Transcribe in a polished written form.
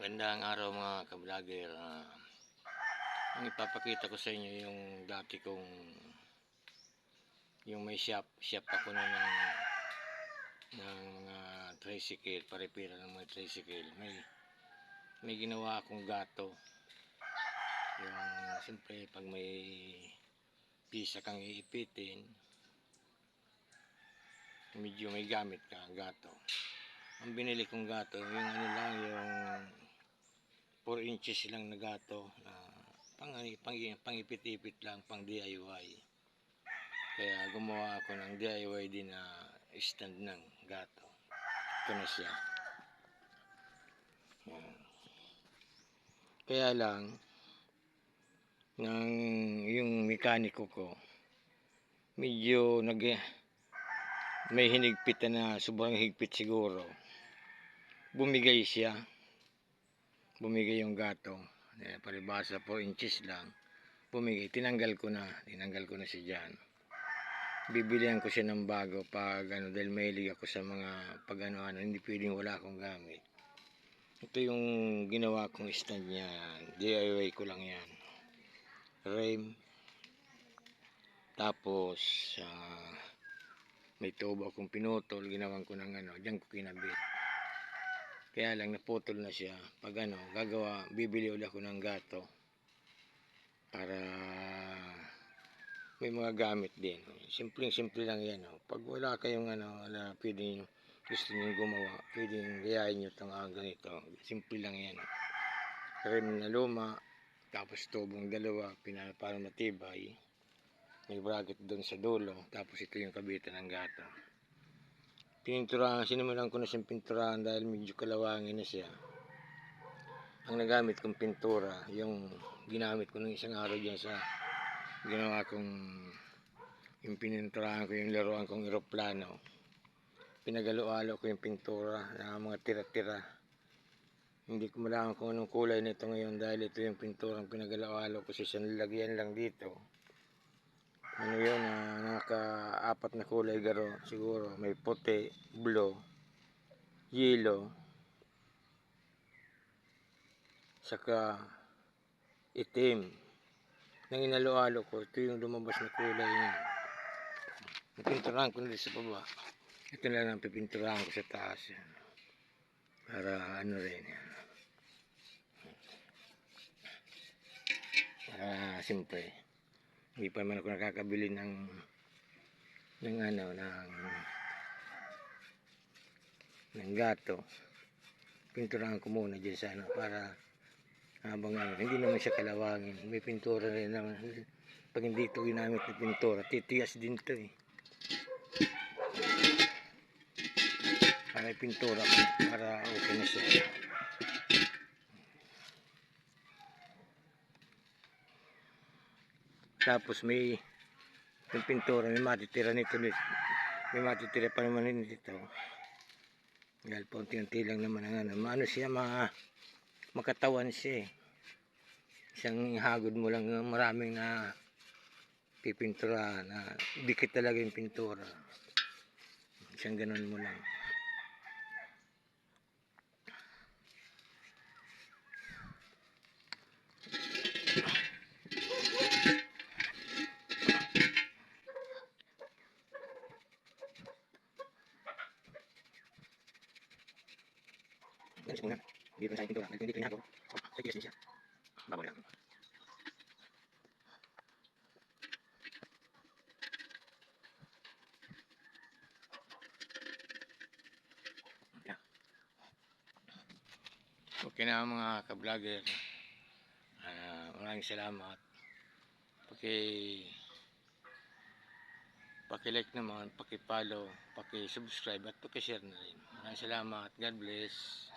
Magandang araw mga ka-vlogger. Ang ipapakita ko sa inyo yung dati kong yung may shop ako na ng mga tricycle, parepira ng mga tricycle. May ginawa akong gato. Yung siyempre pag may pisa kang iipitin, medyo may gamit ka gato. Ang binili kong gato, yung ano lang, yung 4 inches lang na gato na pang-ipit-ipit lang, pang DIY. Kaya gumawa ako ng DIY din na stand ng gato. Ito na siya. Yan. Kaya lang yung mekaniko ko medyo may hinigpitan na sobrang higpit siguro. Bumigay yung gato. Palibasa 4 inches lang. Bumigay. Tinanggal ko na siya dyan. Bibilihan ko siya ng bago dahil mahilig ako sa mga hindi pwedeng wala akong gamit. Ito yung ginawa kong stand niya. DIY ko lang yan. Frame. Tapos may tubo akong pinutol, ginawan ko ng diyan ko kinabit. Kaya lang naputol na siya. Pag bibili ulit ako ng gato para may mga gamit din. Simple lang yan. Pag wala kayong pwedeng gusto niyo gumawa, pwedeng gayahin niyo itong ganito. Simple lang yan. Rim na luma, tapos tubong dalawa, para matibay. May bracket doon sa dulo, tapos ito yung kabitan ng gato. Sinimulan ko na siyang pinturahan dahil medyo kalawangin na siya. Ang nagamit kong pintura, yung ginamit ko ng isang araw dyan sa ginawa kong yung pininturahan ko yung laruan kong eroplano. Pinagalo-alo ko yung pintura na mga tira-tira. Hindi ko malaman kung anong kulay nito ngayon dahil ito yung pinturang pinagalo-alo ko sa isang lalagyan lang dito. Naka-4 na kulay siguro. May puti, blue, yellow, saka itim. Nang inalo-alo ko, ito yung lumabas na kulay niya. Pipinturahan ko na sa baba. Ito na lang pipinturahan ko sa taas. Yan. Para rin yan. Siyempre. Hindi pa naman ako nakakabili ng gato. Pinturahan ko muna dyan sa para habang hindi naman siya kalawangin. May pintura rin naman. Pag hindi ito ginamit na pintura, titigas din ito eh. Para pintura ko, para okay na siya. Tapos may pintura, may matitira nito. May matitira pa naman nito. Dahil paunti-unti lang naman ang siya, makatawan siya eh. Isang hagod mo lang maraming na pipintura na dikit talaga yung pintura. Isang ganun mo lang. Ganun muna. Dito sa pintura. Dito niya ako. Sa kiyas niya siya. Babaw lang. Okay na mga ka-vlogger. Maraming salamat. Paki-like naman, paki-follow, paki-subscribe at paki-share na rin. Maraming salamat. God bless.